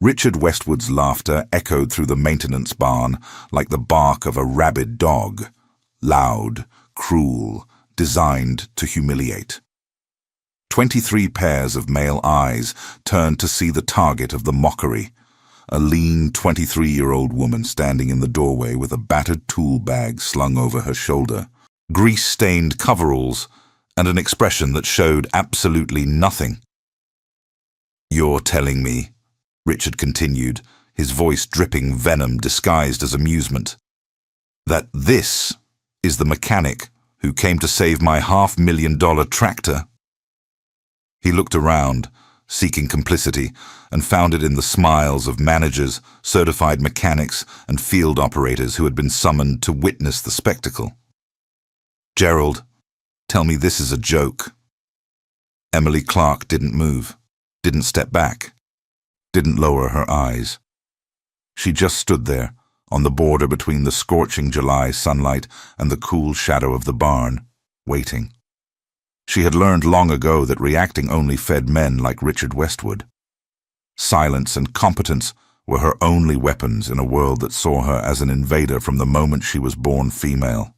Richard Westwood's laughter echoed through the maintenance barn like the bark of a rabid dog, loud, cruel, designed to humiliate. 23 pairs of male eyes turned to see the target of the mockery, a lean 23-year-old woman standing in the doorway with a battered tool bag slung over her shoulder, grease-stained coveralls, and an expression that showed absolutely nothing. "You're telling me," Richard continued, his voice dripping venom disguised as amusement, "that this is the mechanic who came to save my $500,000 tractor?" He looked around, seeking complicity, and found it in the smiles of managers, certified mechanics, and field operators who had been summoned to witness the spectacle. "Gerald, tell me this is a joke." Emily Clark didn't move, didn't step back, didn't lower her eyes. She just stood there, on the border between the scorching July sunlight and the cool shadow of the barn, waiting. She had learned long ago that reacting only fed men like Richard Westwood. Silence and competence were her only weapons in a world that saw her as an invader from the moment she was born female.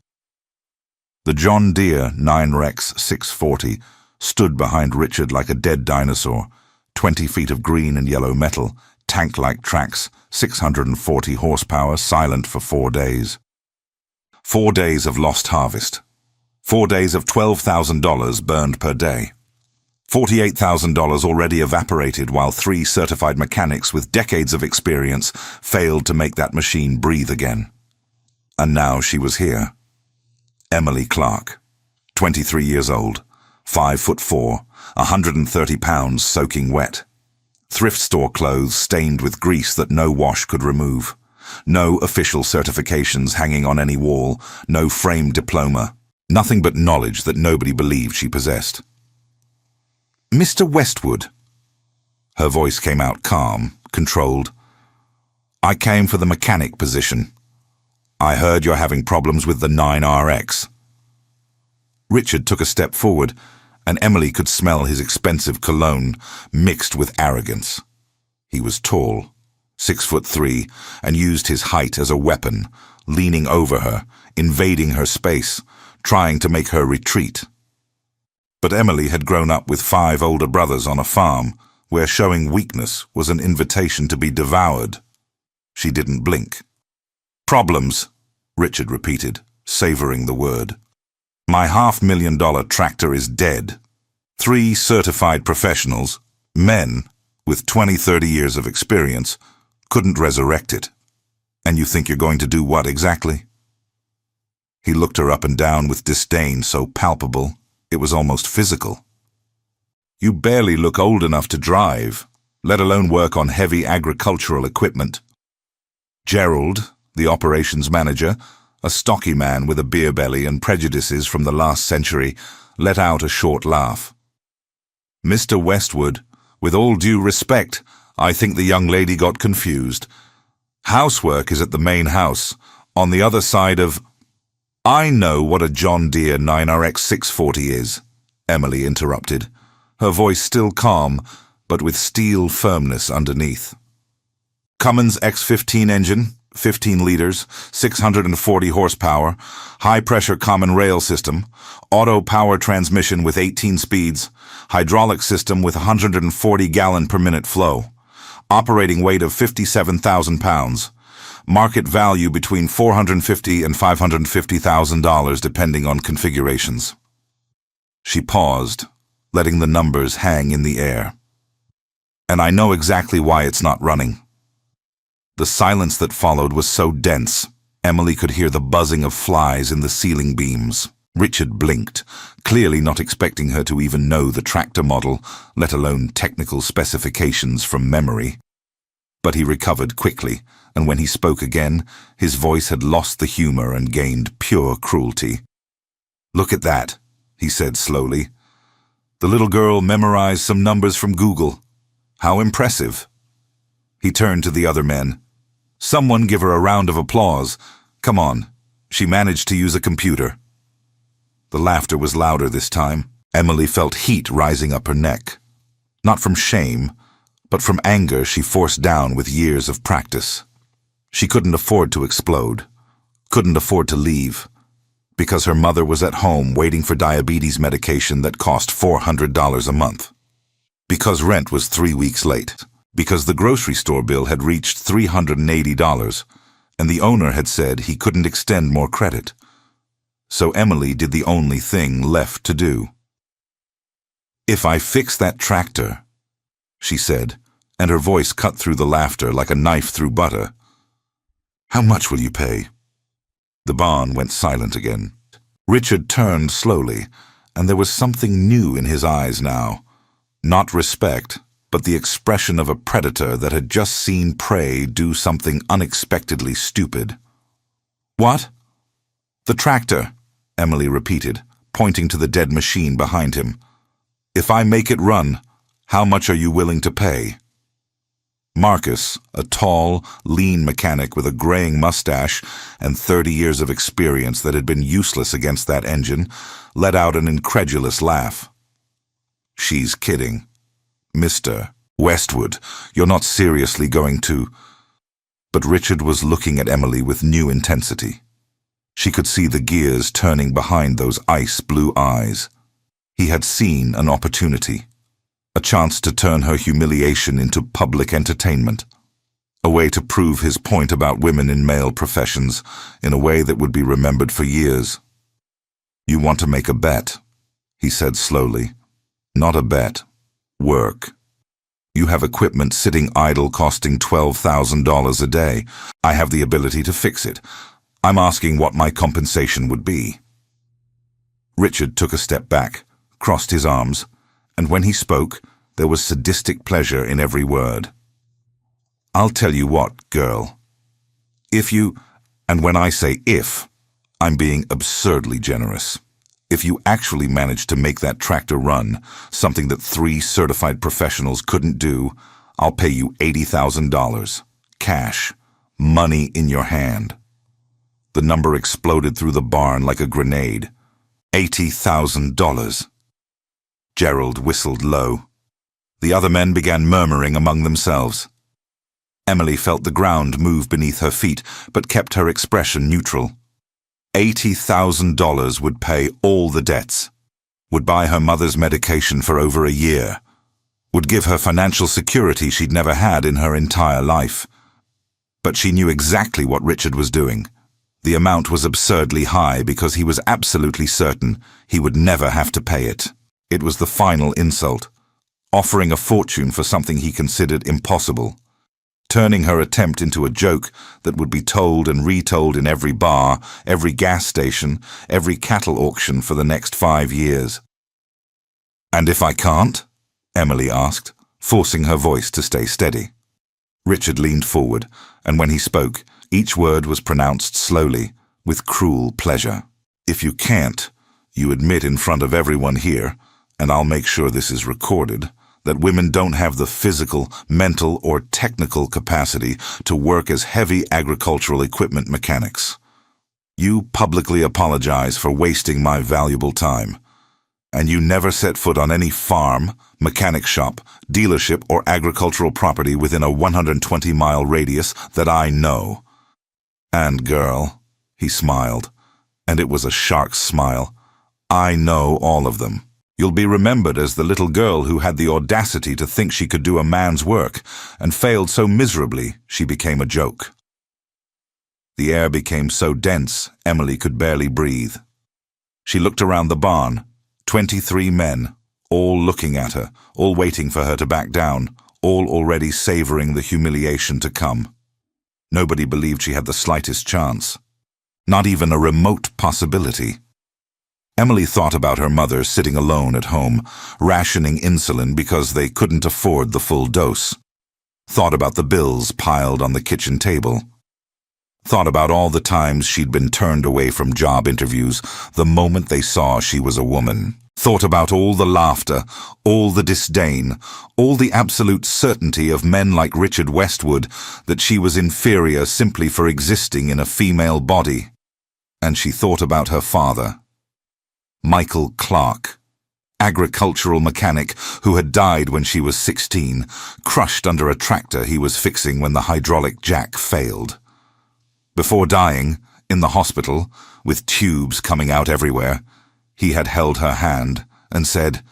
The John Deere 9Rex 640 stood behind Richard like a dead dinosaur, 20 feet of green and yellow metal, tank-like tracks, 640 horsepower, silent for 4 days. 4 days of lost harvest. 4 days of $12,000 burned per day. $48,000 already evaporated while 3 certified mechanics with decades of experience failed to make that machine breathe again. And now she was here. Emily Clark, 23 years old, 5'4", 130 pounds soaking wet. Thrift store clothes stained with grease that no wash could remove. No official certifications hanging on any wall, no framed diploma. Nothing but knowledge that nobody believed she possessed. "Mr. Westwood." Her voice came out calm, controlled. "I came for the mechanic position. I heard you're having problems with the 9RX. Richard took a step forward, and Emily could smell his expensive cologne mixed with arrogance. He was tall, 6'3", and used his height as a weapon, leaning over her, invading her space, trying to make her retreat. But Emily had grown up with 5 older brothers on a farm, where showing weakness was an invitation to be devoured. She didn't blink. "Problems," Richard repeated, savoring the word. "My $500,000 tractor is dead. 3 certified professionals, men with 20-30 years of experience, couldn't resurrect it. And you think you're going to do what exactly?" He looked her up and down with disdain so palpable, it was almost physical. "You barely look old enough to drive, let alone work on heavy agricultural equipment." Gerald, the operations manager, a stocky man with a beer belly and prejudices from the last century, let out a short laugh. "Mr. Westwood, with all due respect, I think the young lady got confused. Housework is at the main house, on the other side of—" "I know what a John Deere 9RX 640 is," Emily interrupted, her voice still calm, but with steel firmness underneath. "Cummins X15 engine, 15 liters, 640 horsepower, high-pressure common rail system, auto power transmission with 18 speeds, hydraulic system with 140-gallon-per-minute flow, operating weight of 57,000 pounds, market value between $450,000 and $550,000 depending on configurations." She paused, letting the numbers hang in the air. "And I know exactly why it's not running." The silence that followed was so dense, Emily could hear the buzzing of flies in the ceiling beams. Richard blinked, clearly not expecting her to even know the tractor model, let alone technical specifications from memory. But he recovered quickly, and when he spoke again, his voice had lost the humor and gained pure cruelty. "Look at that," he said slowly. "The little girl memorized some numbers from Google. How impressive." He turned to the other men. "Someone give her a round of applause. Come on, she managed to use a computer." The laughter was louder this time. Emily felt heat rising up her neck. Not from shame, but from anger she forced down with years of practice. She couldn't afford to explode, couldn't afford to leave, because her mother was at home waiting for diabetes medication that cost $400 a month. Because rent was 3 weeks late. Because the grocery store bill had reached $380, and the owner had said he couldn't extend more credit. So Emily did the only thing left to do. "If I fix that tractor," she said, and her voice cut through the laughter like a knife through butter, "how much will you pay?" The barn went silent again. Richard turned slowly, and there was something new in his eyes now. Not respect, but the expression of a predator that had just seen prey do something unexpectedly stupid. "What?" "The tractor," Emily repeated, pointing to the dead machine behind him. "If I make it run, how much are you willing to pay?" Marcus, a tall, lean mechanic with a graying mustache and 30 years of experience that had been useless against that engine, let out an incredulous laugh. "She's kidding. Mr. Westwood, you're not seriously going to—" But Richard was looking at Emily with new intensity. She could see the gears turning behind those ice-blue eyes. He had seen an opportunity. A chance to turn her humiliation into public entertainment. A way to prove his point about women in male professions in a way that would be remembered for years. "You want to make a bet," he said slowly. "Not a bet. Work. You have equipment sitting idle costing $12,000 a day. I have the ability to fix it. I'm asking what my compensation would be." Richard took a step back, crossed his arms, and when he spoke, there was sadistic pleasure in every word. "I'll tell you what, girl. If you, and when I say if, I'm being absurdly generous. If you actually manage to make that tractor run, something that 3 certified professionals couldn't do, I'll pay you $80,000. Cash. Money in your hand." The number exploded through the barn like a grenade. $80,000. Gerald whistled low. The other men began murmuring among themselves. Emily felt the ground move beneath her feet, but kept her expression neutral. $80,000 would pay all the debts, would buy her mother's medication for over a year, would give her financial security she'd never had in her entire life. But she knew exactly what Richard was doing. The amount was absurdly high because he was absolutely certain he would never have to pay it. It was the final insult, offering a fortune for something he considered impossible, turning her attempt into a joke that would be told and retold in every bar, every gas station, every cattle auction for the next 5 years. "And if I can't?" Emily asked, forcing her voice to stay steady. Richard leaned forward, and when he spoke, each word was pronounced slowly, with cruel pleasure. "If you can't, you admit in front of everyone here, and I'll make sure this is recorded, that women don't have the physical, mental, or technical capacity to work as heavy agricultural equipment mechanics. You publicly apologize for wasting my valuable time, and you never set foot on any farm, mechanic shop, dealership, or agricultural property within a 120-mile radius that I know. And girl," he smiled, and it was a shark's smile, "I know all of them. You'll be remembered as the little girl who had the audacity to think she could do a man's work, and failed so miserably she became a joke." The air became so dense, Emily could barely breathe. She looked around the barn, 23 men, all looking at her, all waiting for her to back down, all already savoring the humiliation to come. Nobody believed she had the slightest chance. Not even a remote possibility. Emily thought about her mother sitting alone at home, rationing insulin because they couldn't afford the full dose. Thought about the bills piled on the kitchen table. Thought about all the times she'd been turned away from job interviews the moment they saw she was a woman. Thought about all the laughter, all the disdain, all the absolute certainty of men like Richard Westwood that she was inferior simply for existing in a female body. And she thought about her father, Michael Clark, agricultural mechanic who had died when she was 16, crushed under a tractor he was fixing when the hydraulic jack failed. Before dying, in the hospital, with tubes coming out everywhere, he had held her hand and said,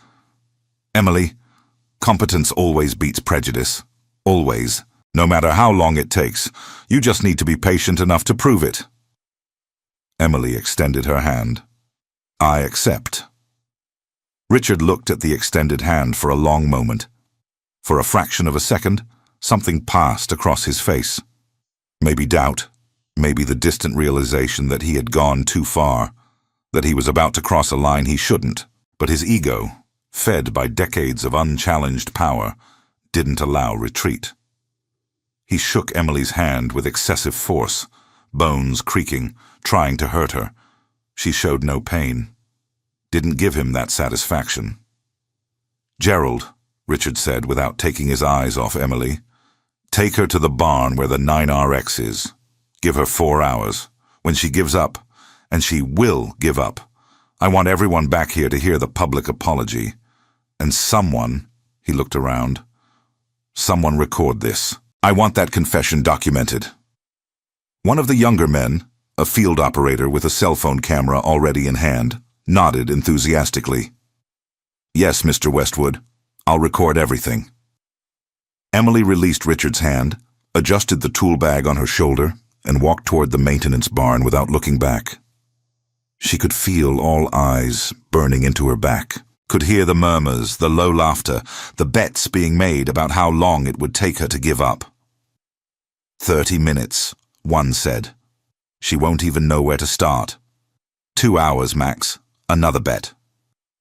"Emily, competence always beats prejudice. Always. No matter how long it takes. You just need to be patient enough to prove it." Emily extended her hand. "I accept." Richard looked at the extended hand for a long moment. For a fraction of a second, something passed across his face. Maybe doubt, maybe the distant realization that he had gone too far, that he was about to cross a line he shouldn't, but his ego, fed by decades of unchallenged power, didn't allow retreat. He shook Emily's hand with excessive force, bones creaking, trying to hurt her. She showed no pain. Didn't give him that satisfaction. "Gerald," Richard said without taking his eyes off Emily, "take her to the barn where the 9RX is. Give her 4 hours. When she gives up, and she will give up, I want everyone back here to hear the public apology. And someone," he looked around, "someone record this. I want that confession documented." One of the younger men, a field operator with a cell phone camera already in hand, nodded enthusiastically. "Yes, Mr. Westwood, I'll record everything." Emily released Richard's hand, adjusted the tool bag on her shoulder, and walked toward the maintenance barn without looking back. She could feel all eyes burning into her back, could hear the murmurs, the low laughter, the bets being made about how long it would take her to give up. 30 minutes, one said. She won't even know where to start. 2 hours max, another bet.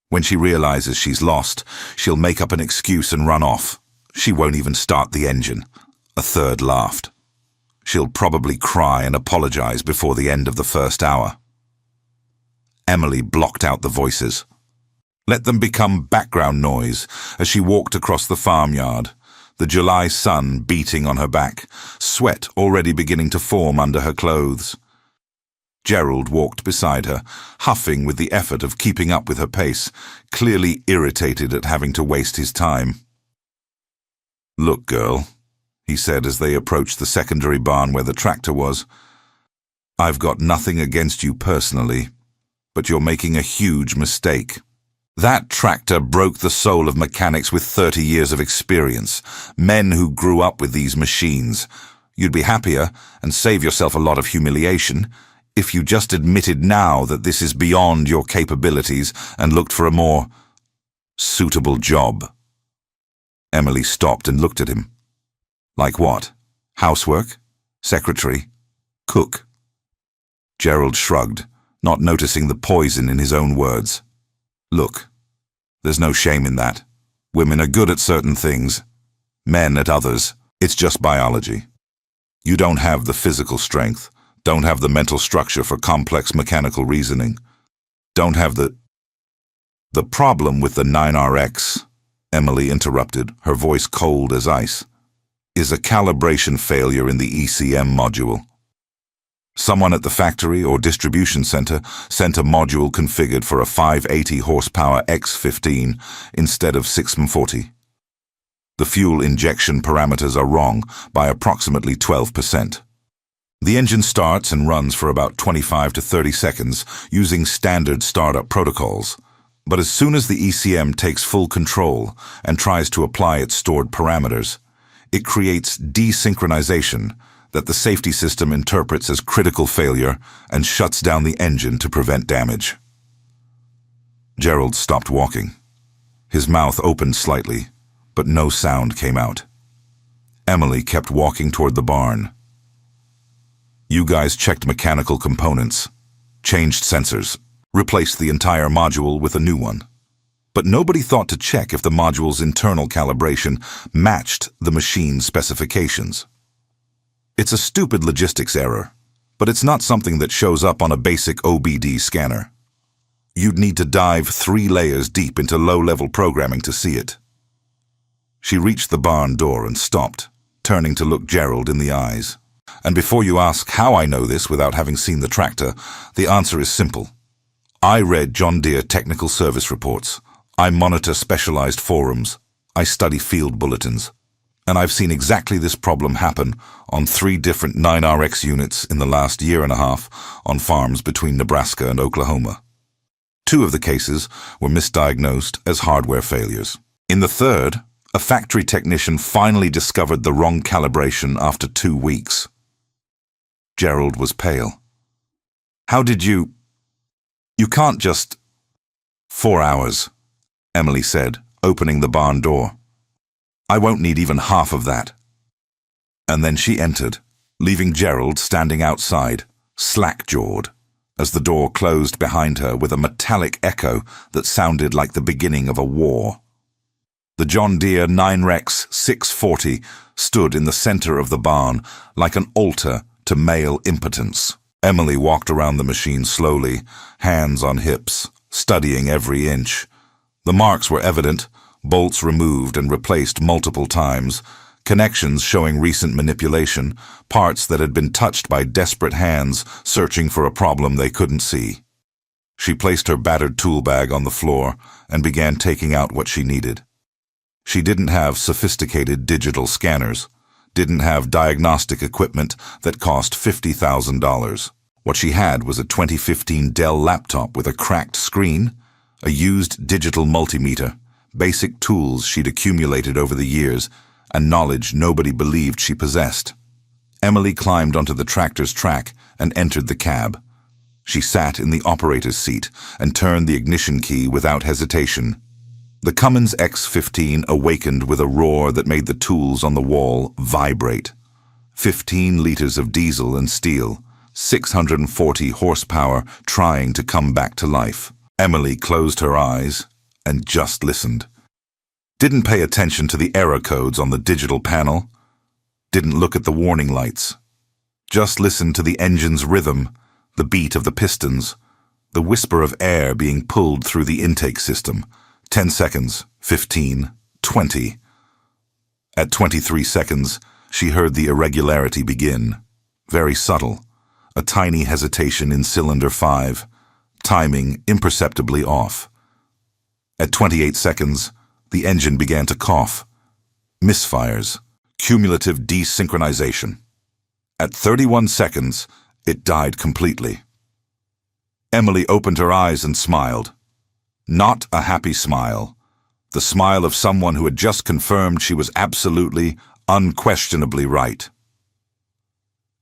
When she realizes she's lost, she'll make up an excuse and run off. She won't even start the engine. A third laughed. She'll probably cry and apologize before the end of the first hour. Emily blocked out the voices. Let them become background noise as she walked across the farmyard, the July sun beating on her back, sweat already beginning to form under her clothes. Gerald walked beside her, huffing with the effort of keeping up with her pace, clearly irritated at having to waste his time. "Look, girl," he said as they approached the secondary barn where the tractor was, "I've got nothing against you personally, but you're making a huge mistake. That tractor broke the soul of mechanics with 30 years of experience, men who grew up with these machines. You'd be happier and save yourself a lot of humiliation if you just admitted now that this is beyond your capabilities and looked for a more suitable job." Emily stopped and looked at him. "Like what? Housework? Secretary? Cook?" Gerald shrugged, not noticing the poison in his own words. "Look, there's no shame in that. Women are good at certain things, men at others. It's just biology. You don't have the physical strength, don't have the mental structure for complex mechanical reasoning, don't have the problem with the 9RX," Emily interrupted, her voice cold as ice, "is a calibration failure in the ECM module. Someone at the factory or distribution center sent a module configured for a 580 horsepower X15 instead of 640. The fuel injection parameters are wrong by approximately 12%. The engine starts and runs for about 25 to 30 seconds using standard startup protocols, but as soon as the ECM takes full control and tries to apply its stored parameters, it creates desynchronization that the safety system interprets as critical failure and shuts down the engine to prevent damage. Gerald stopped walking. His mouth opened slightly, but no sound came out. Emily kept walking toward the barn. "You guys checked mechanical components, changed sensors, replaced the entire module with a new one. But nobody thought to check if the module's internal calibration matched the machine's specifications. It's a stupid logistics error, but it's not something that shows up on a basic OBD scanner. You'd need to dive 3 layers deep into low-level programming to see it." She reached the barn door and stopped, turning to look Gerald in the eyes. "And before you ask how I know this without having seen the tractor, the answer is simple. I read John Deere technical service reports. I monitor specialized forums. I study field bulletins. And I've seen exactly this problem happen on 3 different 9RX units in the last year and a half on farms between Nebraska and Oklahoma. 2 of the cases were misdiagnosed as hardware failures. In the 3rd, a factory technician finally discovered the wrong calibration after 2 weeks. Gerald was pale. How did you... You can't just... 4 hours, Emily said, opening the barn door. I won't need even half of that. And then she entered, leaving Gerald standing outside, slack-jawed, as the door closed behind her with a metallic echo that sounded like the beginning of a war. The John Deere 9RX 640 stood in the center of the barn like an altar to male impotence. Emily walked around the machine slowly, hands on hips, studying every inch. The marks were evident, bolts removed and replaced multiple times, connections showing recent manipulation, parts that had been touched by desperate hands searching for a problem they couldn't see. She placed her battered tool bag on the floor and began taking out what she needed. She didn't have sophisticated digital scanners, didn't have diagnostic equipment that cost $50,000. What she had was a 2015 Dell laptop with a cracked screen, a used digital multimeter, basic tools she'd accumulated over the years, and knowledge nobody believed she possessed. Emily climbed onto the tractor's track and entered the cab. She sat in the operator's seat and turned the ignition key without hesitation. The Cummins X15 awakened with a roar that made the tools on the wall vibrate. 15 liters of diesel and steel, 640 horsepower trying to come back to life. Emily closed her eyes and just listened. Didn't pay attention to the error codes on the digital panel. Didn't look at the warning lights. Just listened to the engine's rhythm, the beat of the pistons, the whisper of air being pulled through the intake system. 10 seconds, 15, 20. At 23 seconds, she heard the irregularity begin. Very subtle. A tiny hesitation in cylinder 5. Timing imperceptibly off. At 28 seconds, the engine began to cough. Misfires. Cumulative desynchronization. At 31 seconds, it died completely. Emily opened her eyes and smiled. Not a happy smile. The smile of someone who had just confirmed she was absolutely, unquestionably right.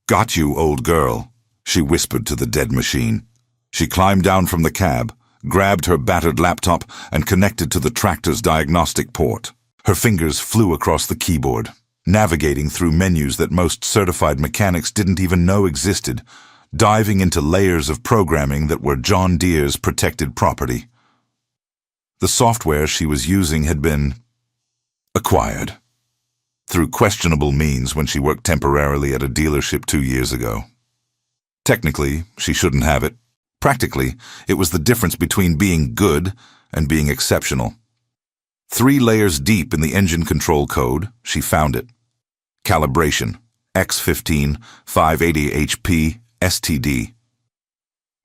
"Got you, old girl," she whispered to the dead machine. She climbed down from the cab, grabbed her battered laptop, and connected to the tractor's diagnostic port. Her fingers flew across the keyboard, navigating through menus that most certified mechanics didn't even know existed, diving into layers of programming that were John Deere's protected property. The software she was using had been acquired through questionable means when she worked temporarily at a dealership 2 years ago. Technically, she shouldn't have it. Practically, it was the difference between being good and being exceptional. 3 layers deep in the engine control code, she found it. Calibration, X15, 580 HP, STD.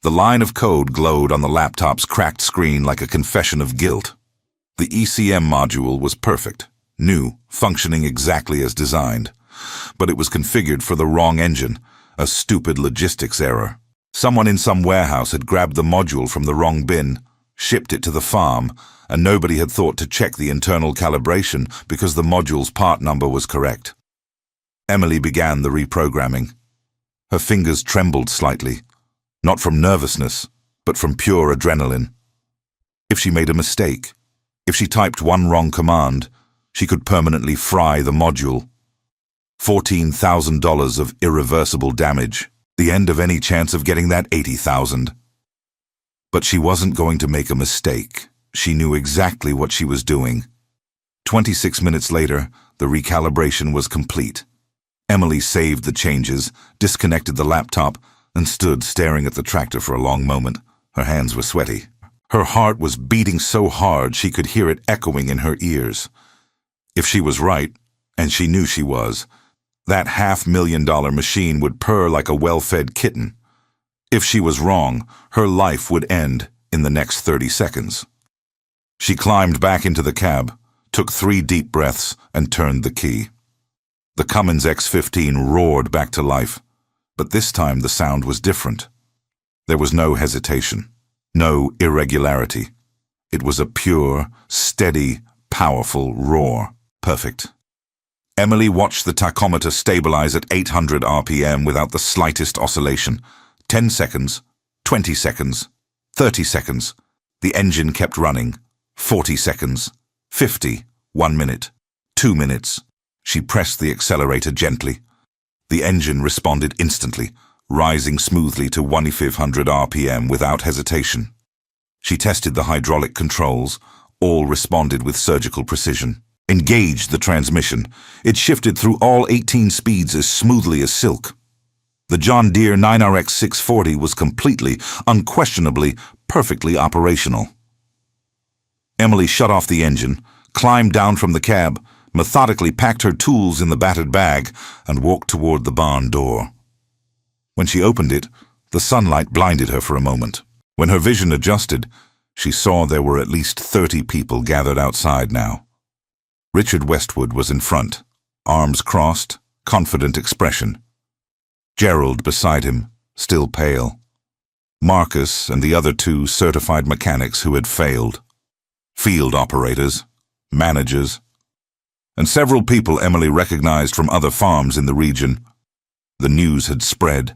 The line of code glowed on the laptop's cracked screen like a confession of guilt. The ECM module was perfect, new, functioning exactly as designed. But it was configured for the wrong engine, a stupid logistics error. Someone in some warehouse had grabbed the module from the wrong bin, shipped it to the farm, and nobody had thought to check the internal calibration because the module's part number was correct. Emily began the reprogramming. Her fingers trembled slightly. Not from nervousness, but from pure adrenaline. If she made a mistake, if she typed one wrong command, she could permanently fry the module. $14,000 of irreversible damage, the end of any chance of getting that $80,000. But she wasn't going to make a mistake. She knew exactly what she was doing. 26 minutes later, the recalibration was complete. Emily saved the changes, disconnected the laptop, and stood staring at the tractor for a long moment. Her hands were sweaty. Her heart was beating so hard she could hear it echoing in her ears. If she was right, and she knew she was, that $500,000 machine would purr like a well-fed kitten. If she was wrong, her life would end in the next 30 seconds. She climbed back into the cab, took 3 deep breaths, and turned the key. The Cummins X15 roared back to life, but this time the sound was different. There was no hesitation, no irregularity. It was a pure, steady, powerful roar. Perfect. Emily watched the tachometer stabilize at 800 RPM without the slightest oscillation. 10 seconds, 20 seconds, 30 seconds. The engine kept running. 40 seconds, 50, 1 minute, 2 minutes. She pressed the accelerator gently. The engine responded instantly, rising smoothly to 1500 RPM without hesitation. She tested the hydraulic controls. All responded with surgical precision. Engaged the transmission. It shifted through all 18 speeds as smoothly as silk. The John Deere 9RX 640 was completely, unquestionably, perfectly operational. Emily shut off the engine, climbed down from the cab, methodically packed her tools in the battered bag, and walked toward the barn door. When she opened it, the sunlight blinded her for a moment. When her vision adjusted, she saw there were at least 30 people gathered outside now. Richard Westwood was in front, arms crossed, confident expression. Gerald beside him, still pale. Marcus and the other 2 certified mechanics who had failed. Field operators, managers, and several people Emily recognized from other farms in the region. The news had spread,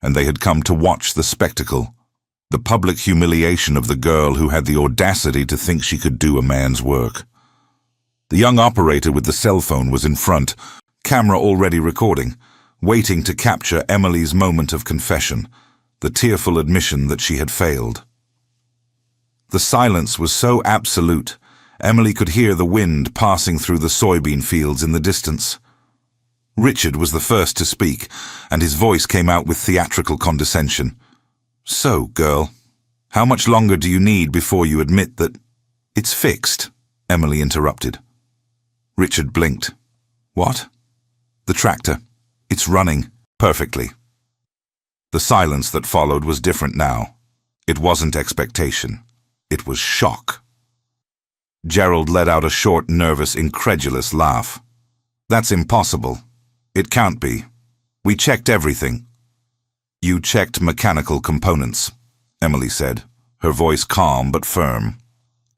and they had come to watch the spectacle, the public humiliation of the girl who had the audacity to think she could do a man's work. The young operator with the cell phone was in front, camera already recording, waiting to capture Emily's moment of confession, the tearful admission that she had failed. The silence was so absolute, Emily could hear the wind passing through the soybean fields in the distance. Richard was the first to speak, and his voice came out with theatrical condescension. "So, girl, how much longer do you need before you admit that—" "It's fixed," Emily interrupted. Richard blinked. "What?" "The tractor. It's running perfectly." The silence that followed was different now. It wasn't expectation. It was shock. Gerald let out a short, nervous, incredulous laugh. "That's impossible. It can't be. We checked everything." "You checked mechanical components," Emily said, her voice calm but firm.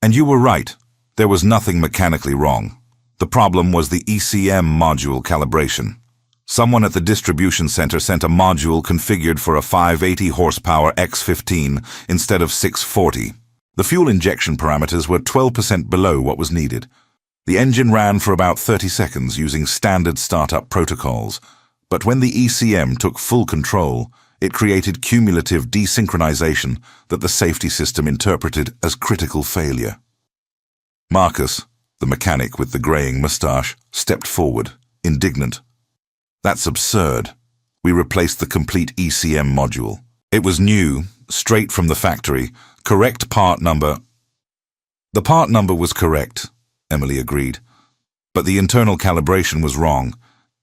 "And you were right. There was nothing mechanically wrong. The problem was the ECM module calibration. Someone at the distribution center sent a module configured for a 580 horsepower X15 instead of 640. The fuel injection parameters were 12% below what was needed. The engine ran for about 30 seconds using standard startup protocols, but when the ECM took full control, it created cumulative desynchronization that the safety system interpreted as critical failure. Marcus, the mechanic with the graying mustache, stepped forward, indignant. "That's absurd. We replaced the complete ECM module. It was new, straight from the factory, correct part number—" "The part number was correct," Emily agreed, "but the internal calibration was wrong.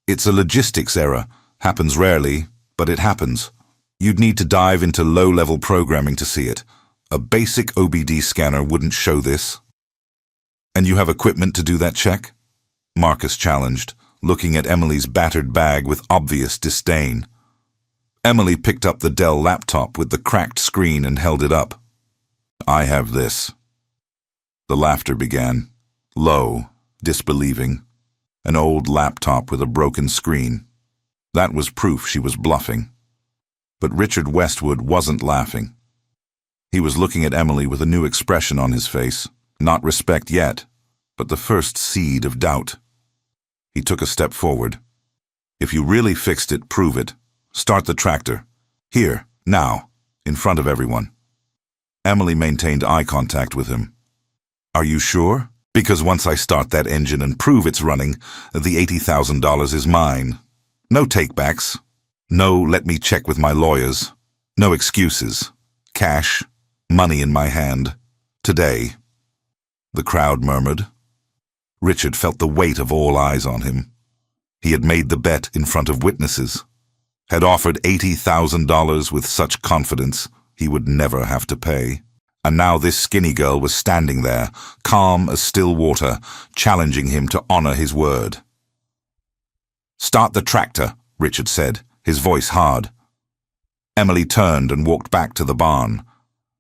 It's a logistics error, happens rarely, but it happens. You'd need to dive into low-level programming to see it. A basic OBD scanner wouldn't show this." "And you have equipment to do that check?" Marcus challenged, looking at Emily's battered bag with obvious disdain. Emily picked up the Dell laptop with the cracked screen and held it up. "I have this." The laughter began, low, disbelieving. An old laptop with a broken screen. That was proof she was bluffing. But Richard Westwood wasn't laughing. He was looking at Emily with a new expression on his face, not respect yet, but the first seed of doubt. He took a step forward. "If you really fixed it, prove it. Start the tractor. Here, now, in front of everyone." Emily maintained eye contact with him. "Are you sure? Because once I start that engine and prove it's running, the $80,000 is mine. No takebacks. No, let me check with my lawyers. No excuses. Cash, money in my hand. Today." The crowd murmured. Richard felt the weight of all eyes on him. He had made the bet in front of witnesses, had offered $80,000 with such confidence he would never have to pay. And now this skinny girl was standing there, calm as still water, challenging him to honor his word. "Start the tractor," Richard said, his voice hard. Emily turned and walked back to the barn.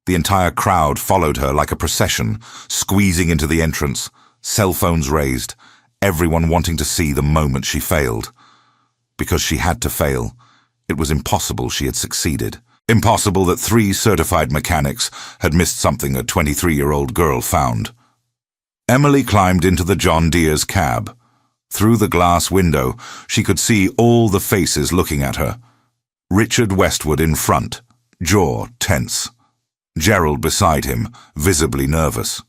The entire crowd followed her like a procession, squeezing into the entrance, cell phones raised, everyone wanting to see the moment she failed. Because she had to fail. It was impossible she had succeeded. Impossible that 3 certified mechanics had missed something a 23-year-old girl found. Emily climbed into the John Deere's cab. Through the glass window, she could see all the faces looking at her. Richard Westwood in front, jaw tense. Gerald beside him, visibly nervous.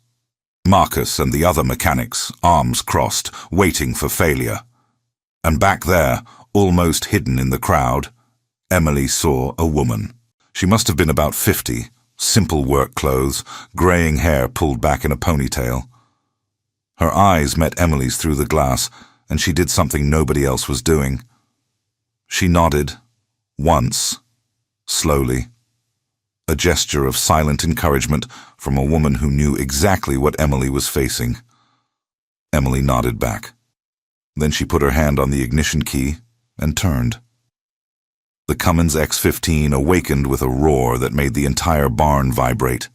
Marcus and the other mechanics, arms crossed, waiting for failure. And back there, almost hidden in the crowd, Emily saw a woman. She must have been about 50, simple work clothes, graying hair pulled back in a ponytail. Her eyes met Emily's through the glass, and she did something nobody else was doing. She nodded, once, slowly. A gesture of silent encouragement from a woman who knew exactly what Emily was facing. Emily nodded back. Then she put her hand on the ignition key and turned. The Cummins X-15 awakened with a roar that made the entire barn vibrate.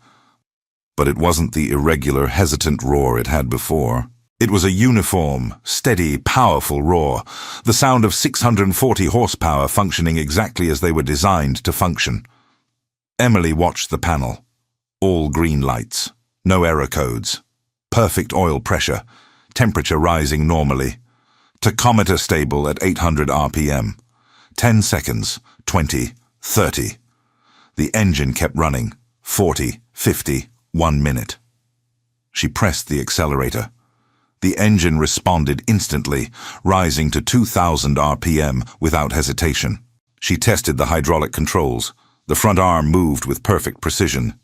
But it wasn't the irregular, hesitant roar it had before. It was a uniform, steady, powerful roar, the sound of 640 horsepower functioning exactly as they were designed to function. Emily watched the panel. All green lights, no error codes, perfect oil pressure, temperature rising normally, tachometer stable at 800 RPM. 10 seconds, 20, 30. The engine kept running, 40, 50, 1 minute. She pressed the accelerator. The engine responded instantly, rising to 2,000 RPM without hesitation. She tested the hydraulic controls. The front arm moved with perfect precision.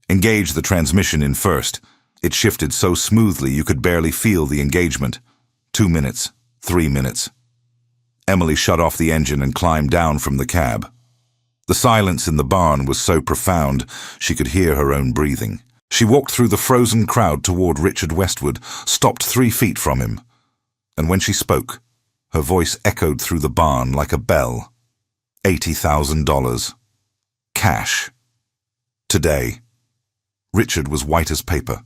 Engage the transmission in first. It shifted so smoothly you could barely feel the engagement. 2 minutes, 3 minutes. Emily shut off the engine and climbed down from the cab. The silence in the barn was so profound she could hear her own breathing. She walked through the frozen crowd toward Richard Westwood, stopped 3 feet from him. And when she spoke, her voice echoed through the barn like a bell. $80,000. Cash. Today. Richard was white as paper.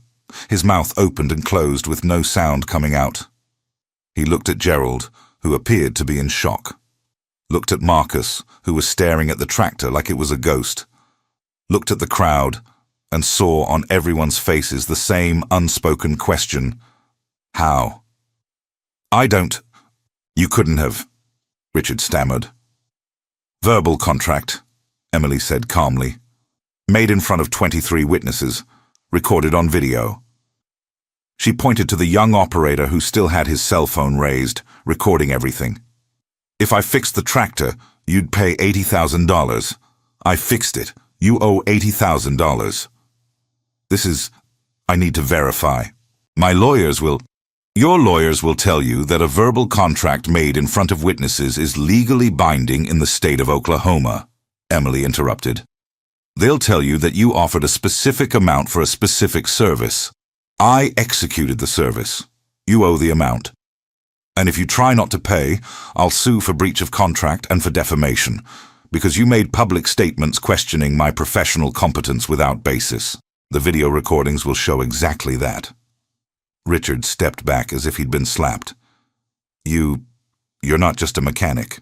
His mouth opened and closed with no sound coming out. He looked at Gerald, who appeared to be in shock. Looked at Marcus, who was staring at the tractor like it was a ghost. Looked at the crowd, and saw on everyone's faces the same unspoken question. How? "I don't—" "You couldn't have," Richard stammered. "Verbal contract," Emily said calmly. "Made in front of 23 witnesses, recorded on video." She pointed to the young operator who still had his cell phone raised, recording everything. "If I fixed the tractor, you'd pay $80,000. I fixed it. You owe $80,000. I need to verify. My lawyers will—" "Your lawyers will tell you that a verbal contract made in front of witnesses is legally binding in the state of Oklahoma," Emily interrupted. "They'll tell you that you offered a specific amount for a specific service. I executed the service. You owe the amount. And if you try not to pay, I'll sue for breach of contract and for defamation, because you made public statements questioning my professional competence without basis. The video recordings will show exactly that." Richard stepped back as if he'd been slapped. You're not just a mechanic."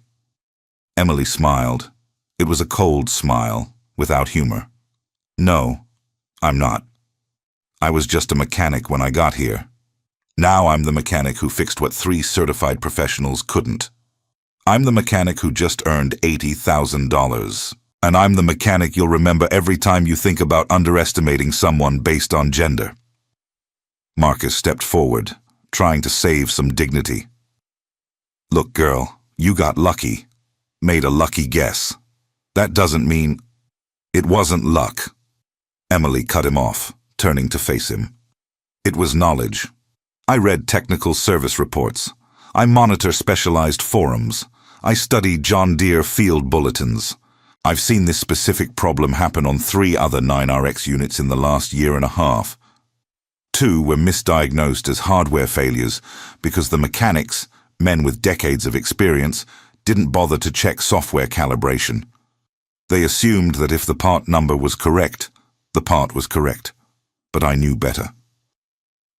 Emily smiled. It was a cold smile, without humor. "No, I'm not. I was just a mechanic when I got here. Now I'm the mechanic who fixed what 3 certified professionals couldn't. I'm the mechanic who just earned $80,000. And I'm the mechanic you'll remember every time you think about underestimating someone based on gender." Marcus stepped forward, trying to save some dignity. "Look, girl, you got lucky. Made a lucky guess. That doesn't mean—" "It wasn't luck." Emily cut him off, turning to face him. "It was knowledge. I read technical service reports. I monitor specialized forums. I study John Deere field bulletins. I've seen this specific problem happen on 3 other 9RX units in the last year and a half. 2 were misdiagnosed as hardware failures because the mechanics, men with decades of experience, didn't bother to check software calibration. They assumed that if the part number was correct, the part was correct. But I knew better.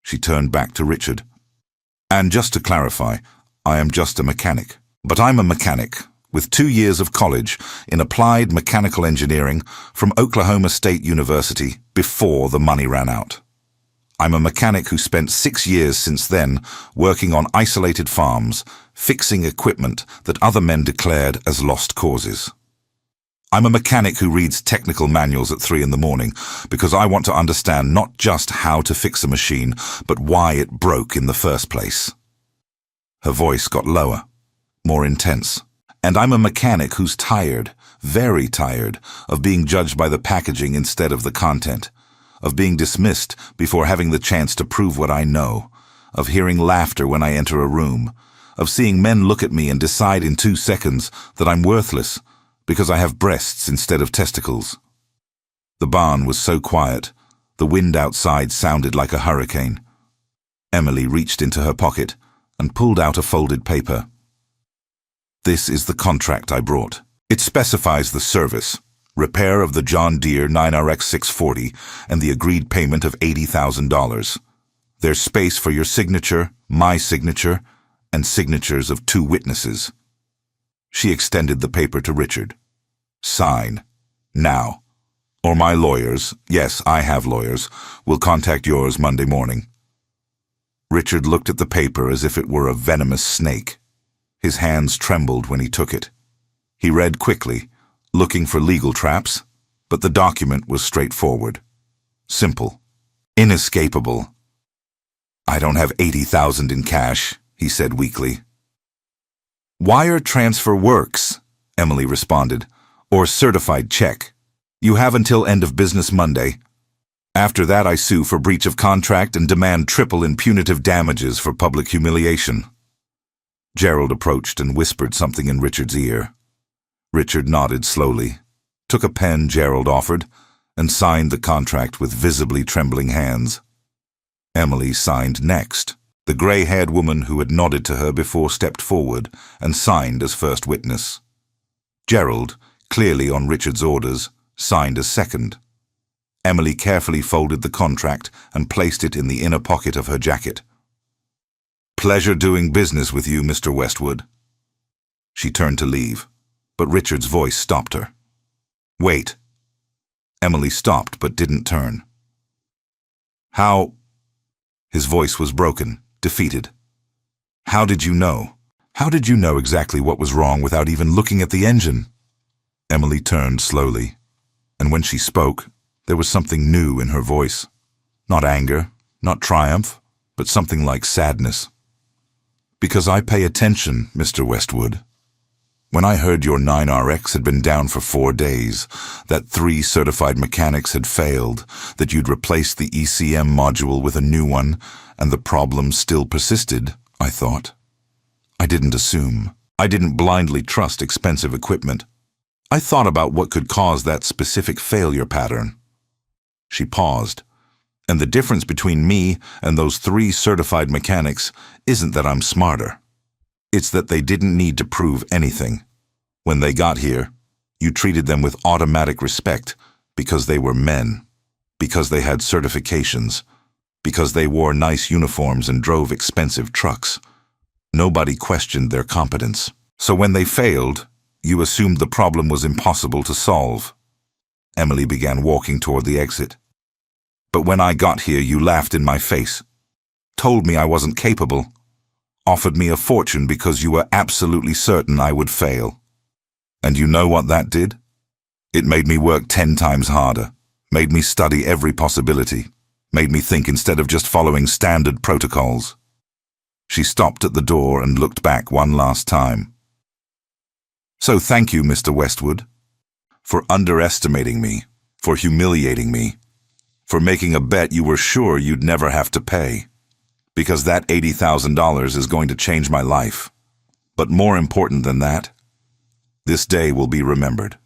She turned back to Richard. And just to clarify, I am just a mechanic. But I'm a mechanic with 2 years of college in applied mechanical engineering from Oklahoma State University before the money ran out. I'm a mechanic who spent 6 years since then working on isolated farms, fixing equipment that other men declared as lost causes. I'm a mechanic who reads technical manuals at 3 in the morning because I want to understand not just how to fix a machine, but why it broke in the first place. Her voice got lower, more intense. And I'm a mechanic who's tired, very tired, of being judged by the packaging instead of the content, of being dismissed before having the chance to prove what I know, of hearing laughter when I enter a room, of seeing men look at me and decide in 2 seconds that I'm worthless because I have breasts instead of testicles. The barn was so quiet, the wind outside sounded like a hurricane. Emily reached into her pocket and pulled out a folded paper. This is the contract I brought. It specifies the service, repair of the John Deere 9RX 640, and the agreed payment of $80,000. There's space for your signature, my signature, and signatures of 2 witnesses. She extended the paper to Richard. Sign. Now. Or my lawyers, yes, I have lawyers, will contact yours Monday morning. Richard looked at the paper as if it were a venomous snake. His hands trembled when he took it. He read quickly, looking for legal traps, but the document was straightforward. Simple. Inescapable. I don't have $80,000 in cash, he said weakly. Wire transfer works, Emily responded, or certified check. You have until end of business Monday. After that I sue for breach of contract and demand triple in punitive damages for public humiliation. Gerald approached and whispered something in Richard's ear. Richard nodded slowly, took a pen Gerald offered, and signed the contract with visibly trembling hands. Emily signed next. The gray-haired woman who had nodded to her before stepped forward and signed as first witness. Gerald, clearly on Richard's orders, signed as second. Emily carefully folded the contract and placed it in the inner pocket of her jacket. Pleasure doing business with you, Mr. Westwood. She turned to leave, but Richard's voice stopped her. Wait. Emily stopped but didn't turn. How? His voice was broken, defeated. How did you know? How did you know exactly what was wrong without even looking at the engine? Emily turned slowly, and when she spoke, there was something new in her voice. Not anger, not triumph, but something like sadness. Because I pay attention, Mr. Westwood. When I heard your 9RX had been down for 4 days, that 3 certified mechanics had failed, that you'd replaced the ECM module with a new one, and the problem still persisted, I thought. I didn't assume. I didn't blindly trust expensive equipment. I thought about what could cause that specific failure pattern. She paused. And the difference between me and those 3 certified mechanics isn't that I'm smarter. It's that they didn't need to prove anything. When they got here, you treated them with automatic respect because they were men, because they had certifications, because they wore nice uniforms and drove expensive trucks. Nobody questioned their competence. So when they failed, you assumed the problem was impossible to solve. Emily began walking toward the exit. But when I got here, you laughed in my face, told me I wasn't capable, offered me a fortune because you were absolutely certain I would fail. And you know what that did? It made me work 10 times harder, made me study every possibility, made me think instead of just following standard protocols. She stopped at the door and looked back one last time. So thank you, Mr. Westwood, for underestimating me, for humiliating me, for making a bet you were sure you'd never have to pay, because that $80,000 is going to change my life. But more important than that, this day will be remembered.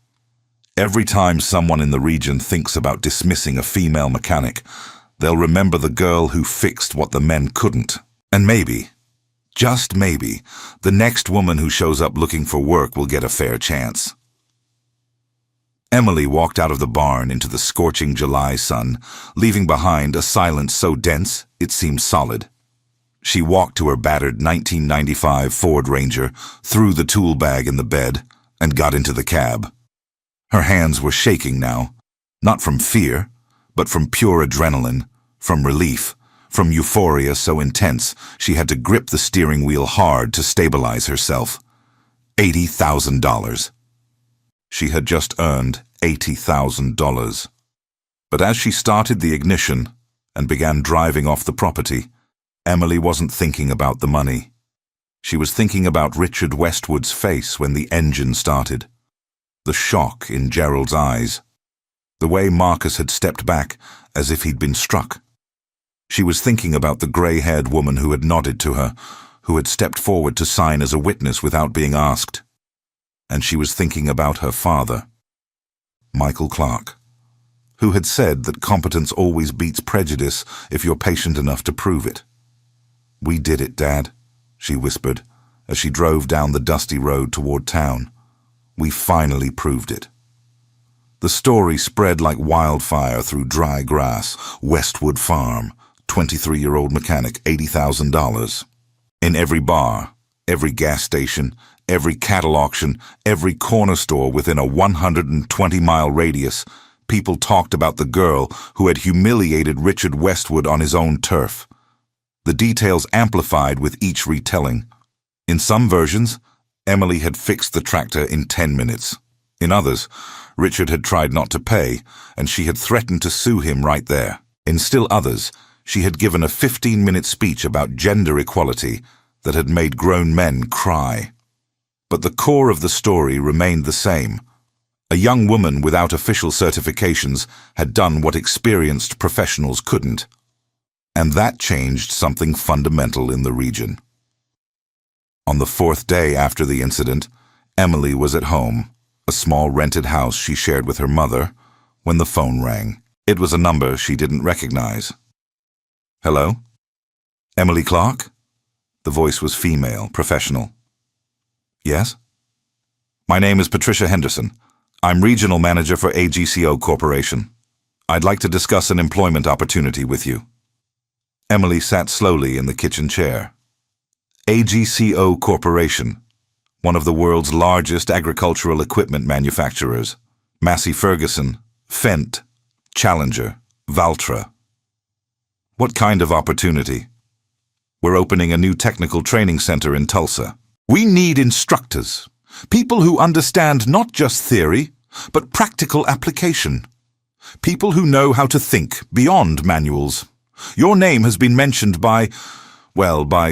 Every time someone in the region thinks about dismissing a female mechanic, they'll remember the girl who fixed what the men couldn't. And maybe, just maybe, the next woman who shows up looking for work will get a fair chance. Emily walked out of the barn into the scorching July sun, leaving behind a silence so dense it seemed solid. She walked to her battered 1995 Ford Ranger, threw the tool bag in the bed, and got into the cab. Her hands were shaking now, not from fear, but from pure adrenaline, from relief, from euphoria so intense she had to grip the steering wheel hard to stabilize herself. $80,000. She had just earned $80,000. But as she started the ignition and began driving off the property, Emily wasn't thinking about the money. She was thinking about Richard Westwood's face when the engine started, the shock in Gerald's eyes, the way Marcus had stepped back as if he'd been struck. She was thinking about the grey-haired woman who had nodded to her, who had stepped forward to sign as a witness without being asked. And she was thinking about her father, Michael Clark, who had said that competence always beats prejudice if you're patient enough to prove it. "We did it, Dad," she whispered as she drove down the dusty road toward town. "We finally proved it." The story spread like wildfire through dry grass. Westwood Farm, 23-year-old mechanic, $80,000. In every bar, every gas station, every cattle auction, every corner store within a 120-mile radius, people talked about the girl who had humiliated Richard Westwood on his own turf. The details amplified with each retelling. In some versions, Emily had fixed the tractor in 10 minutes. In others, Richard had tried not to pay, and she had threatened to sue him right there. In still others, she had given a 15-minute speech about gender equality that had made grown men cry. But the core of the story remained the same. A young woman without official certifications had done what experienced professionals couldn't. And that changed something fundamental in the region. On the fourth day after the incident, Emily was at home, a small rented house she shared with her mother, when the phone rang. It was a number she didn't recognize. "Hello? Emily Clark?" The voice was female, professional. "Yes? My name is Patricia Henderson. I'm Regional Manager for AGCO Corporation. I'd like to discuss an employment opportunity with you." Emily sat slowly in the kitchen chair. AGCO Corporation, one of the world's largest agricultural equipment manufacturers. Massey Ferguson, Fendt, Challenger, Valtra. "What kind of opportunity?" "We're opening a new technical training center in Tulsa. We need instructors, people who understand not just theory, but practical application. People who know how to think beyond manuals. Your name has been mentioned by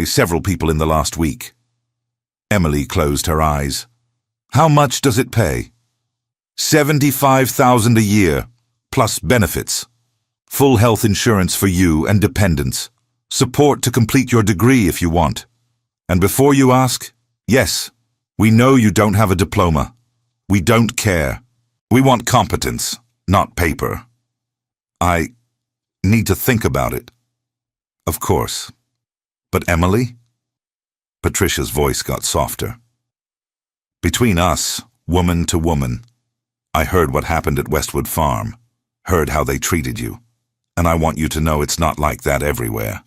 several people in the last week." Emily closed her eyes. "How much does it pay?" $75,000 a year, plus benefits. Full health insurance for you and dependents. Support to complete your degree if you want. And before you ask, yes, we know you don't have a diploma. We don't care. We want competence, not paper. I need to think about it. Of course. But Emily? Patricia's voice got softer. "Between us, woman to woman, I heard what happened at Westwood Farm, heard how they treated you, and I want you to know it's not like that everywhere.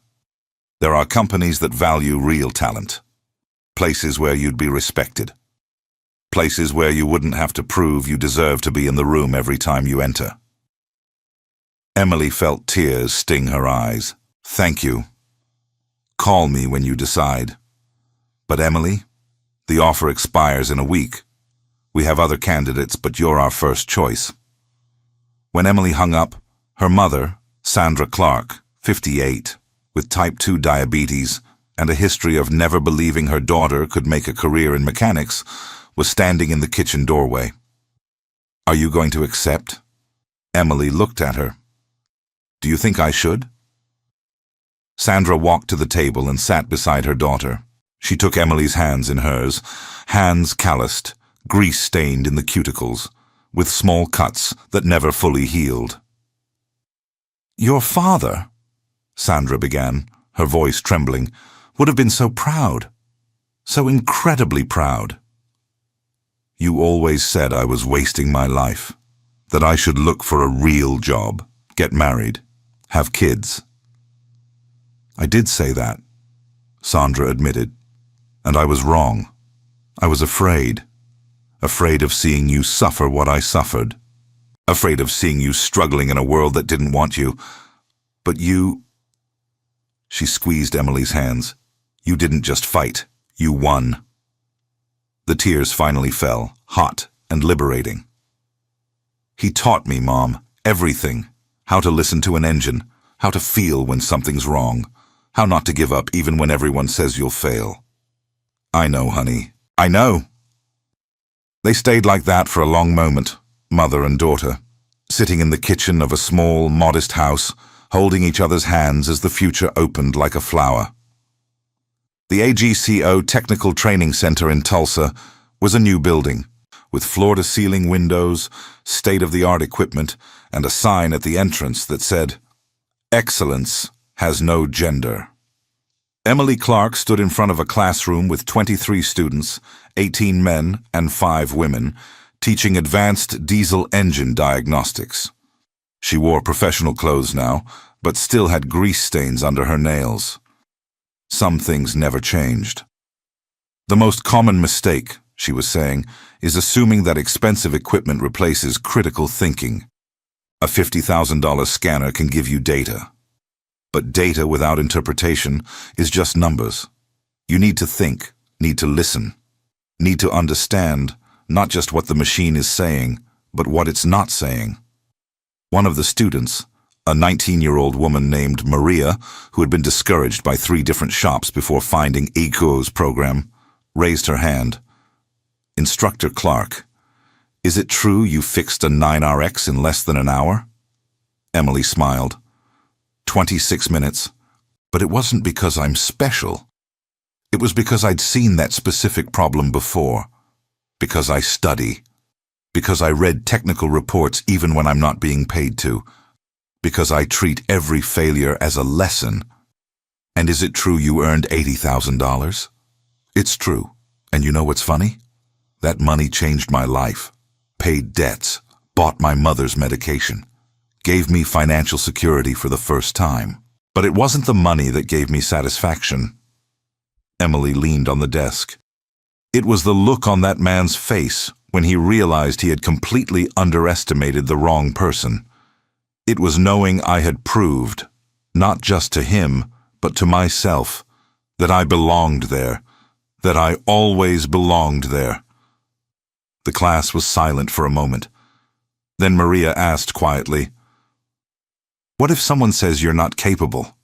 There are companies that value real talent, places where you'd be respected, places where you wouldn't have to prove you deserve to be in the room every time you enter." Emily felt tears sting her eyes. "Thank you. Call me when you decide. But Emily, the offer expires in a week. We have other candidates, but you're our first choice." When Emily hung up, her mother, Sandra Clark, 58, with type 2 diabetes and a history of never believing her daughter could make a career in mechanics, was standing in the kitchen doorway. "Are you going to accept?" Emily looked at her. "Do you think I should?" Sandra walked to the table and sat beside her daughter. She took Emily's hands in hers, hands calloused, grease-stained in the cuticles, with small cuts that never fully healed. "Your father," Sandra began, her voice trembling, "would have been so proud. So incredibly proud." "You always said I was wasting my life, that I should look for a real job, get married, have kids." "I did say that," Sandra admitted, "and I was wrong. I was afraid of seeing you suffer what I suffered, afraid of seeing you struggling in a world that didn't want you. But you—" She squeezed Emily's hands. "You didn't just fight, you won." The tears finally fell, hot and liberating. "He taught me, Mom, everything. How to listen to an engine, how to feel when something's wrong, how not to give up even when everyone says you'll fail." "I know, honey. I know." They stayed like that for a long moment, mother and daughter, sitting in the kitchen of a small, modest house, holding each other's hands as the future opened like a flower. The AGCO Technical Training Center in Tulsa was a new building, with floor-to-ceiling windows, state-of-the-art equipment, and a sign at the entrance that said, "Excellence has no gender." Emily Clark stood in front of a classroom with 23 students, 18 men and 5 women, teaching advanced diesel engine diagnostics. She wore professional clothes now, but still had grease stains under her nails. Some things never changed. "The most common mistake," she was saying, "is assuming that expensive equipment replaces critical thinking. A $50,000 scanner can give you data. But data without interpretation is just numbers. You need to think, need to listen, need to understand not just what the machine is saying, but what it's not saying." One of the students, a 19-year-old woman named Maria, who had been discouraged by 3 different shops before finding AGCO's program, raised her hand. "Instructor Clark, is it true you fixed a 9RX in less than an hour?" Emily smiled. 26 minutes, but it wasn't because I'm special. It was because I'd seen that specific problem before, because I study, because I read technical reports even when I'm not being paid to, because I treat every failure as a lesson. And is it true you earned $80,000? It's true. And you know what's funny? That money changed my life, paid debts, bought my mother's medication, gave me financial security for the first time. But it wasn't the money that gave me satisfaction. Emily leaned on the desk. It was the look on that man's face when he realized he had completely underestimated the wrong person. It was knowing I had proved, not just to him, but to myself, that I belonged there, that I always belonged there. The class was silent for a moment. Then Maria asked quietly, "What if someone says you're not capable?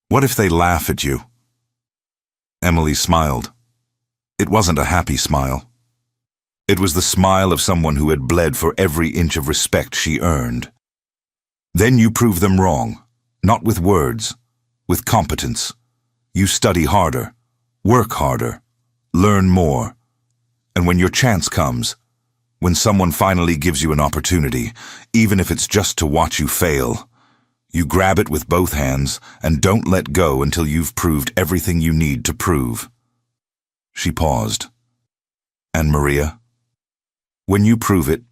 What if they laugh at you?" Emily smiled. It wasn't a happy smile. It was the smile of someone who had bled for every inch of respect she earned. "Then you prove them wrong, not with words, with competence. You study harder, work harder, learn more. And when your chance comes, when someone finally gives you an opportunity, even if it's just to watch you fail, you grab it with both hands and don't let go until you've proved everything you need to prove." She paused. "And Maria, when you prove it,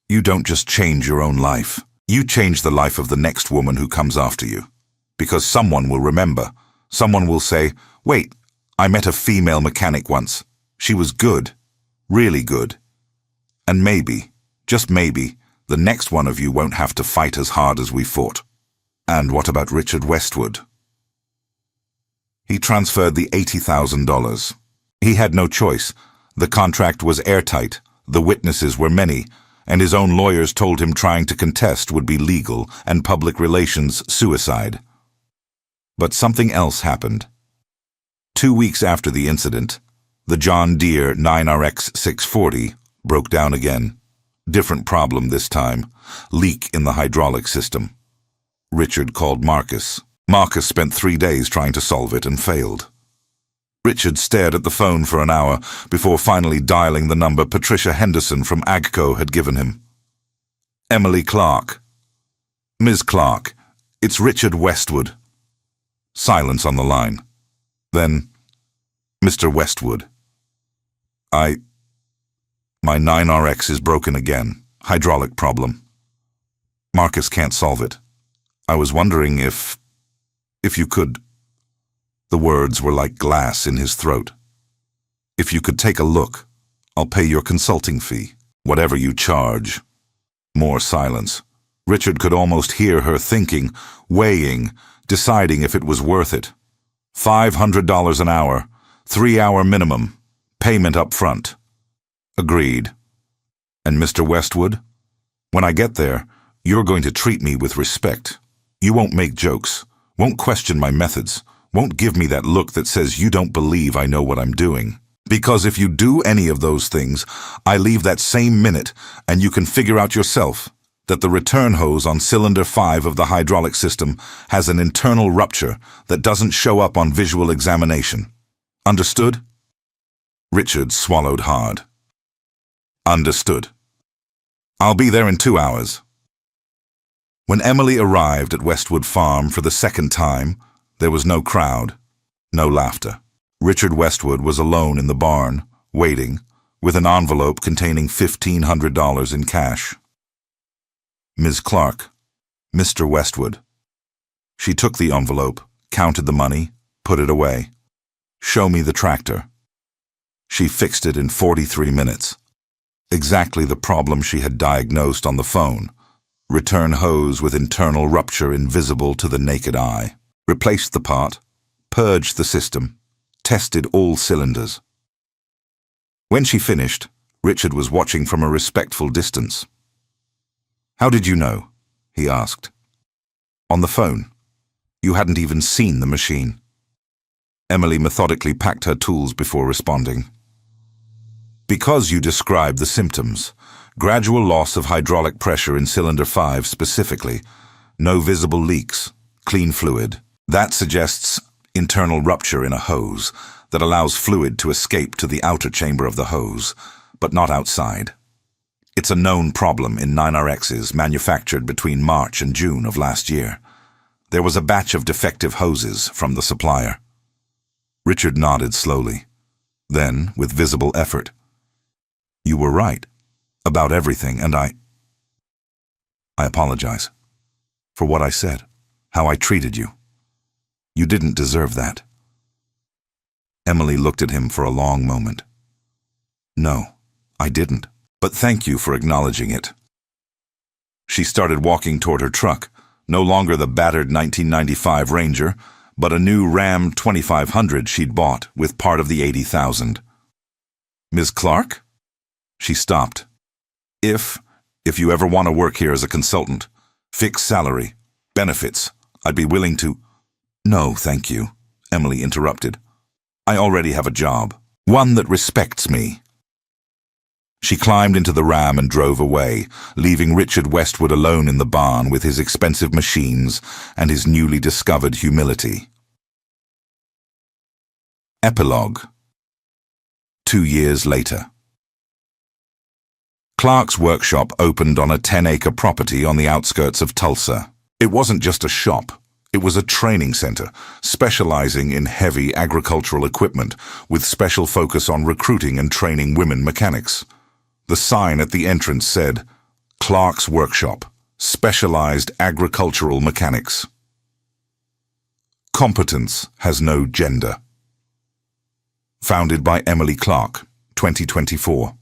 you don't just change your own life. You change the life of the next woman who comes after you. Because someone will remember. Someone will say, 'Wait, I met a female mechanic once. She was good, really good.' And maybe, just maybe, the next one of you won't have to fight as hard as we fought." "And what about Richard Westwood?" He transferred the $80,000. He had no choice. The contract was airtight, the witnesses were many, and his own lawyers told him trying to contest would be legal and public relations suicide. But something else happened. 2 weeks after the incident, the John Deere 9RX 640 broke down again. Different problem this time, leak in the hydraulic system. Richard called Marcus. Marcus spent 3 days trying to solve it and failed. Richard stared at the phone for an hour before finally dialing the number Patricia Henderson from AGCO had given him. Emily Clark. Ms. Clark, it's Richard Westwood. Silence on the line. Then, Mr. Westwood. My 9RX is broken again. Hydraulic problem. Marcus can't solve it. I was wondering if you could... The words were like glass in his throat. If you could take a look, I'll pay your consulting fee. Whatever you charge. More silence. Richard could almost hear her thinking, weighing, deciding if it was worth it. $500 an hour, 3-hour minimum, payment up front. Agreed. And Mr. Westwood? When I get there, you're going to treat me with respect. You won't make jokes, won't question my methods, won't give me that look that says you don't believe I know what I'm doing. Because if you do any of those things, I leave that same minute and you can figure out yourself that the return hose on cylinder 5 of the hydraulic system has an internal rupture that doesn't show up on visual examination. Understood? Richard swallowed hard. Understood. I'll be there in 2 hours. When Emily arrived at Westwood Farm for the second time, there was no crowd, no laughter. Richard Westwood was alone in the barn, waiting, with an envelope containing $1,500 in cash. Ms. Clark, Mr. Westwood. She took the envelope, counted the money, put it away. Show me the tractor. She fixed it in 43 minutes. Exactly the problem she had diagnosed on the phone. Return hose with internal rupture invisible to the naked eye. Replaced the part, purged the system, tested all cylinders. When she finished, Richard was watching from a respectful distance. "How did you know?" he asked. "On the phone. You hadn't even seen the machine." Emily methodically packed her tools before responding. "Because you described the symptoms, gradual loss of hydraulic pressure in cylinder 5 specifically, no visible leaks, clean fluid. That suggests internal rupture in a hose that allows fluid to escape to the outer chamber of the hose, but not outside. It's a known problem in 9RXs manufactured between March and June of last year. There was a batch of defective hoses from the supplier." Richard nodded slowly. Then, with visible effort, "You were right about everything, and I apologize for what I said, how I treated you. You didn't deserve that." Emily looked at him for a long moment. "No, I didn't. But thank you for acknowledging it." She started walking toward her truck, no longer the battered 1995 Ranger, but a new Ram 2500 she'd bought with part of the $80,000. "Ms. Clark?" She stopped. If you ever want to work here as a consultant, fixed salary, benefits, I'd be willing to—" "No, thank you," Emily interrupted. "I already have a job, one that respects me." She climbed into the Ram and drove away, leaving Richard Westwood alone in the barn with his expensive machines and his newly discovered humility. Epilogue. 2 years later. Clark's workshop opened on a 10-acre property on the outskirts of Tulsa. It wasn't just a shop. It was a training center, specializing in heavy agricultural equipment, with special focus on recruiting and training women mechanics. The sign at the entrance said, "Clark's Workshop, Specialized Agricultural Mechanics." Competence has no gender. Founded by Emily Clark, 2024.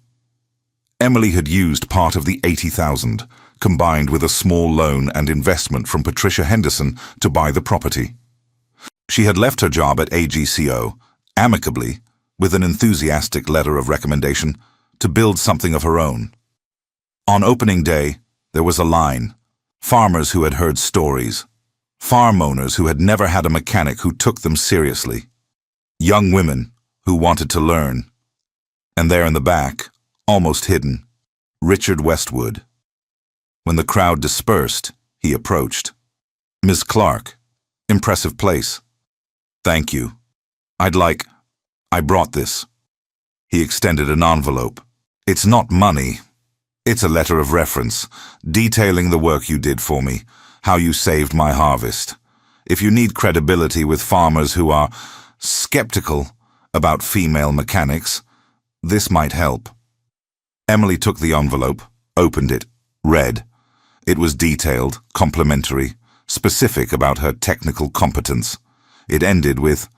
Emily had used part of the $80,000, combined with a small loan and investment from Patricia Henderson, to buy the property. She had left her job at AGCO, amicably, with an enthusiastic letter of recommendation, to build something of her own. On opening day, there was a line: farmers who had heard stories, farm owners who had never had a mechanic who took them seriously, young women who wanted to learn. And there in the back, almost hidden, Richard Westwood. When the crowd dispersed, he approached. "Ms. Clark, impressive place. Thank you. I brought this." He extended an envelope. "It's not money. It's a letter of reference, detailing the work you did for me, how you saved my harvest. If you need credibility with farmers who are skeptical about female mechanics, this might help. Emily took the envelope, opened it, read. It was detailed, complimentary, specific about her technical competence. It ended with,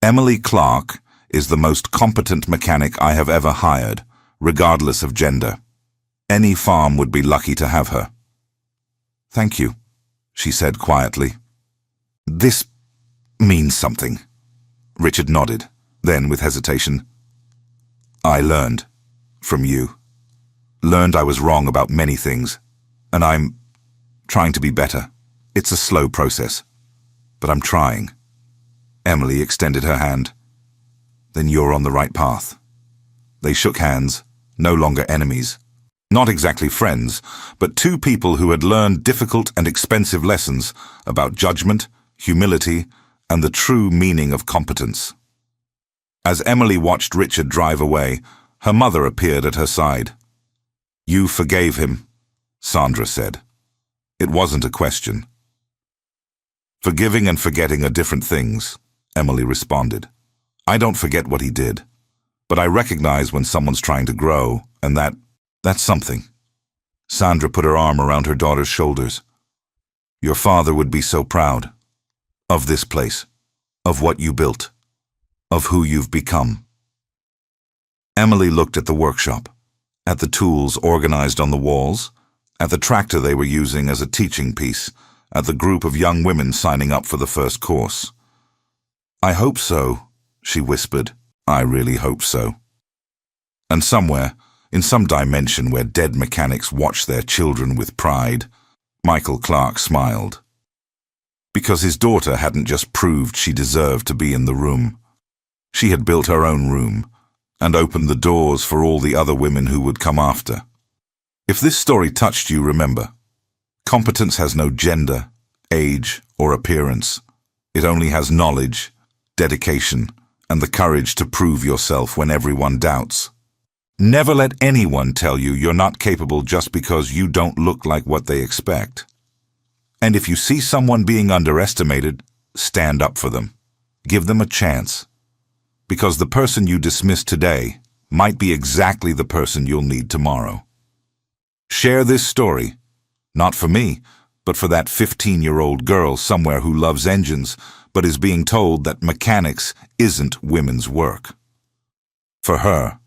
"Emily Clark is the most competent mechanic I have ever hired, regardless of gender. Any farm would be lucky to have her." "Thank you," she said quietly. "This means something." Richard nodded, then with hesitation. "I learned from you. Learned I was wrong about many things, and I'm trying to be better. It's a slow process, but I'm trying." Emily extended her hand. "Then you're on the right path." They shook hands, no longer enemies. Not exactly friends, but two people who had learned difficult and expensive lessons about judgment, humility, and the true meaning of competence. As Emily watched Richard drive away, her mother appeared at her side. "You forgave him," Sandra said. It wasn't a question. "Forgiving and forgetting are different things," Emily responded. "I don't forget what he did, but I recognize when someone's trying to grow, and that's something." Sandra put her arm around her daughter's shoulders. "Your father would be so proud of this place, of what you built, of who you've become." Emily looked at the workshop, at the tools organized on the walls, at the tractor they were using as a teaching piece, at the group of young women signing up for the first course. "I hope so," she whispered. "I really hope so." And somewhere, in some dimension where dead mechanics watch their children with pride, Michael Clark smiled. Because his daughter hadn't just proved she deserved to be in the room. She had built her own room, and opened the doors for all the other women who would come after. If this story touched you, remember, competence has no gender, age, or appearance. It only has knowledge, dedication, and the courage to prove yourself when everyone doubts. Never let anyone tell you you're not capable just because you don't look like what they expect. And if you see someone being underestimated, stand up for them. Give them a chance. Because the person you dismiss today might be exactly the person you'll need tomorrow. Share this story, not for me, but for that 15-year-old girl somewhere who loves engines, but is being told that mechanics isn't women's work. For her,